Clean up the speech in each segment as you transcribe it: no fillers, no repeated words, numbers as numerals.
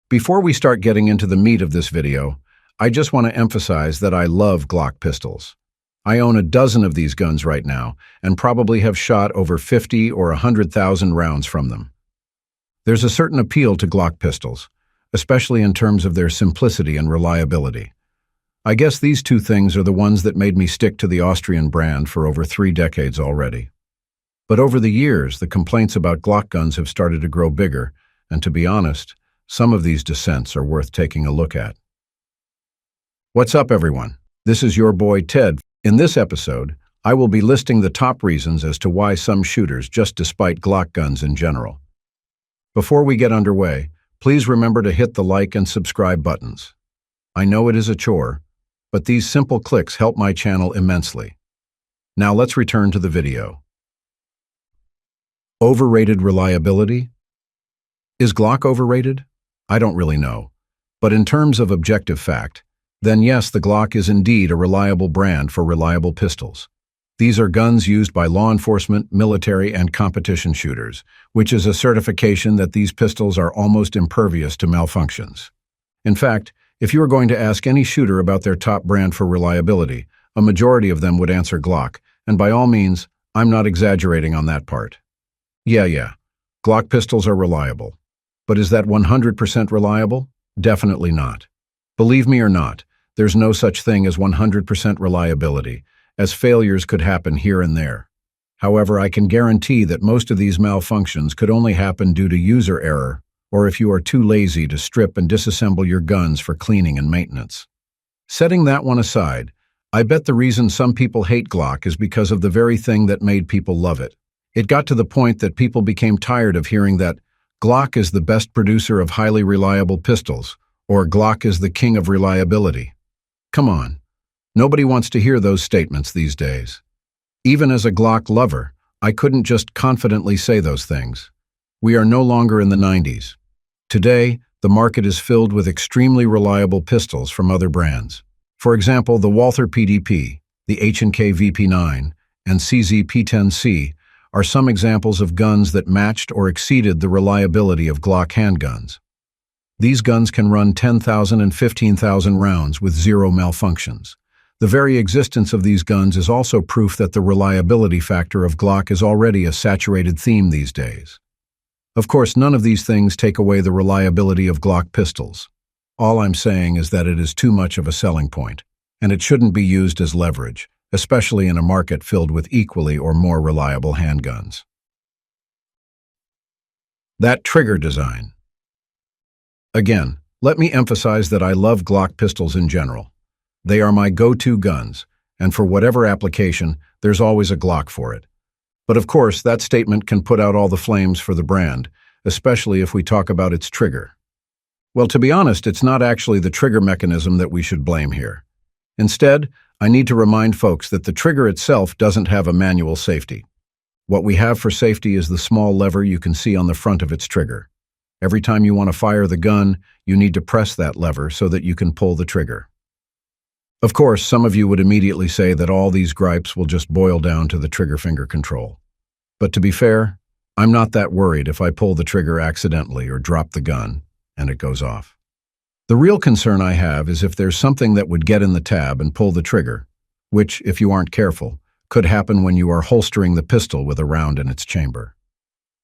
Before we start getting into the meat of this video, I just want to emphasize that I love Glock pistols. I own a dozen of these guns right now and probably have shot over 50 or 100,000 rounds from them. There's a certain appeal to Glock pistols, especially in terms of their simplicity and reliability. I guess these two things are the ones that made me stick to the Austrian brand for over 3 decades already. But over the years, the complaints about Glock guns have started to grow bigger, and to be honest, some of these dissents are worth taking a look at. What's up, everyone? This is your boy Ted. In this episode, I will be listing the top reasons as to why some shooters just despite Glock guns in general. Before we get underway, please remember to hit the like and subscribe buttons. I know it is a chore, but these simple clicks help my channel immensely. Now let's return to the video. Overrated reliability? Is Glock overrated? I don't really know. But in terms of objective fact, then yes, the Glock is indeed a reliable brand for reliable pistols. These are guns used by law enforcement, military, and competition shooters, which is a certification that these pistols are almost impervious to malfunctions. In fact, if you were going to ask any shooter about their top brand for reliability, a majority of them would answer Glock, and by all means, I'm not exaggerating on that part. Yeah, Glock pistols are reliable. But is that 100% reliable? Definitely not. Believe me or not, there's no such thing as 100% reliability, as failures could happen here and there. However, I can guarantee that most of these malfunctions could only happen due to user error, or if you are too lazy to strip and disassemble your guns for cleaning and maintenance. Setting that one aside, I bet the reason some people hate Glock is because of the very thing that made people love it. It got to the point that people became tired of hearing that Glock is the best producer of highly reliable pistols, or Glock is the king of reliability. Come on. Nobody wants to hear those statements these days. Even as a Glock lover, I couldn't just confidently say those things. We are no longer in the 90s. Today, the market is filled with extremely reliable pistols from other brands. For example, the Walther PDP, the H&K VP9, and CZ P10C are some examples of guns that matched or exceeded the reliability of Glock handguns. These guns can run 10,000 and 15,000 rounds with zero malfunctions. The very existence of these guns is also proof that the reliability factor of Glock is already a saturated theme these days. Of course, none of these things take away the reliability of Glock pistols. All I'm saying is that it is too much of a selling point, and it shouldn't be used as leverage, especially in a market filled with equally or more reliable handguns. That trigger design. Again, let me emphasize that I love Glock pistols in general. They are my go-to guns, and for whatever application, there's always a Glock for it. But of course, that statement can put out all the flames for the brand, especially if we talk about its trigger. Well, to be honest, it's not actually the trigger mechanism that we should blame here. Instead, I need to remind folks that the trigger itself doesn't have a manual safety. What we have for safety is the small lever you can see on the front of its trigger. Every time you want to fire the gun, you need to press that lever so that you can pull the trigger. Of course, some of you would immediately say that all these gripes will just boil down to the trigger finger control. But to be fair, I'm not that worried if I pull the trigger accidentally or drop the gun and it goes off. The real concern I have is if there's something that would get in the tab and pull the trigger, which, if you aren't careful, could happen when you are holstering the pistol with a round in its chamber.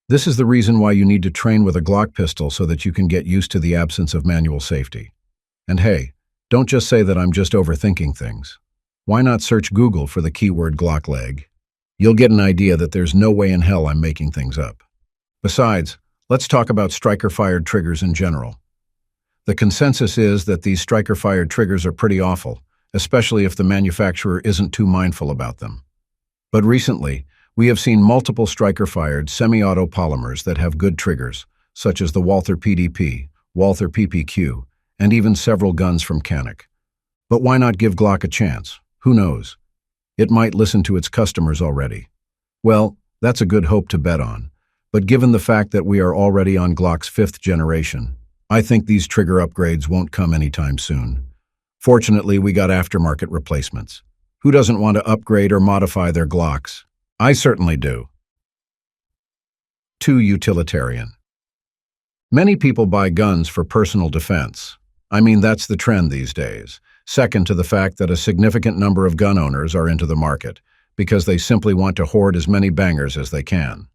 This is the reason why you need to train with a Glock pistol so that you can get used to the absence of manual safety. And hey, don't just say that I'm just overthinking things. Why not search Google for the keyword Glock leg? You'll get an idea that there's no way in hell I'm making things up. Besides, let's talk about striker-fired triggers in general. The consensus is that these striker-fired triggers are pretty awful, especially if the manufacturer isn't too mindful about them. But recently, we have seen multiple striker-fired semi-auto polymers that have good triggers, such as the Walther PDP, Walther PPQ, and even several guns from Canik. But why not give Glock a chance? Who knows? It might listen to its customers already. Well, that's a good hope to bet on. But given the fact that we are already on Glock's 5th generation, I think these trigger upgrades won't come anytime soon. Fortunately, we got aftermarket replacements. Who doesn't want to upgrade or modify their Glocks? I certainly do. Too utilitarian. Many people buy guns for personal defense. I mean, that's the trend these days. Second to the fact that a significant number of gun owners are into the market, because they simply want to hoard as many bangers as they can.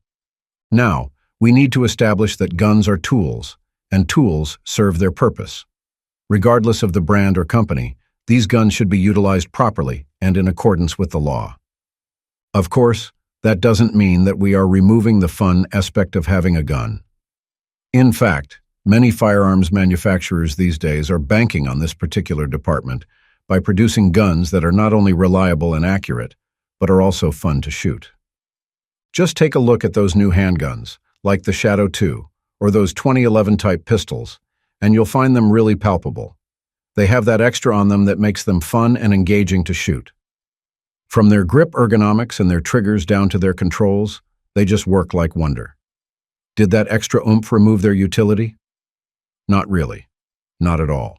Now, we need to establish that guns are tools, and tools serve their purpose. Regardless of the brand or company, these guns should be utilized properly and in accordance with the law. Of course, that doesn't mean that we are removing the fun aspect of having a gun. In fact, many firearms manufacturers these days are banking on this particular department by producing guns that are not only reliable and accurate, but are also fun to shoot. Just take a look at those new handguns, like the Shadow 2, or those 2011 type pistols, and you'll find them really palpable. They have that extra on them that makes them fun and engaging to shoot. From their grip ergonomics and their triggers down to their controls, they just work like wonder. Did that extra oomph remove their utility? Not really. Not at all.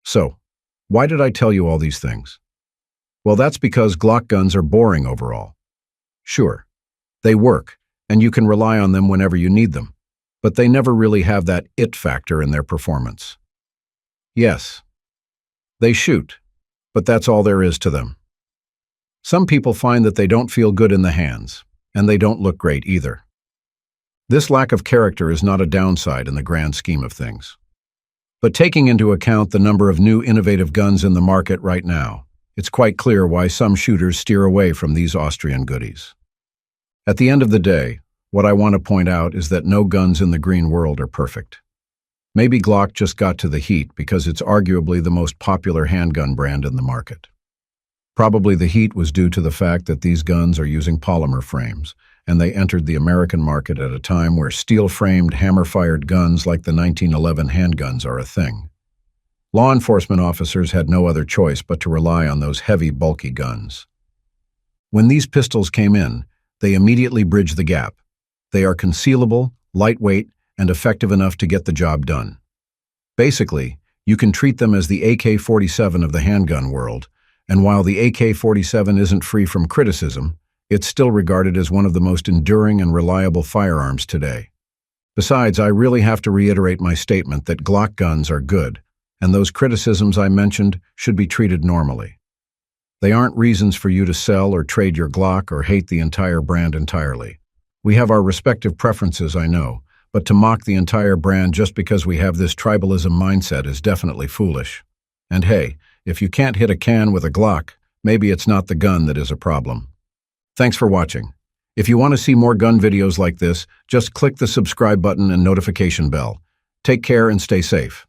So, why did I tell you all these things? Well, that's because Glock guns are boring overall. Sure, they work, and you can rely on them whenever you need them, but they never really have that it factor in their performance. Yes, they shoot, but that's all there is to them. Some people find that they don't feel good in the hands, and they don't look great either. This lack of character is not a downside in the grand scheme of things. But taking into account the number of new innovative guns in the market right now, it's quite clear why some shooters steer away from these Austrian goodies. At the end of the day, what I want to point out is that no guns in the green world are perfect. Maybe Glock just got to the heat because it's arguably the most popular handgun brand in the market. Probably the heat was due to the fact that these guns are using polymer frames, and they entered the American market at a time where steel-framed, hammer-fired guns like the 1911 handguns are a thing. Law enforcement officers had no other choice but to rely on those heavy, bulky guns. When these pistols came in, they immediately bridged the gap. They are concealable, lightweight, and effective enough to get the job done. Basically, you can treat them as the AK-47 of the handgun world, and while the AK-47 isn't free from criticism, it's still regarded as one of the most enduring and reliable firearms today. Besides, I really have to reiterate my statement that Glock guns are good, and those criticisms I mentioned should be treated normally. They aren't reasons for you to sell or trade your Glock or hate the entire brand entirely. We have our respective preferences, I know, but to mock the entire brand just because we have this tribalism mindset is definitely foolish. And hey, if you can't hit a can with a Glock, maybe it's not the gun that is a problem. Thanks for watching. If you want to see more gun videos like this, just click the subscribe button and notification bell. Take care and stay safe.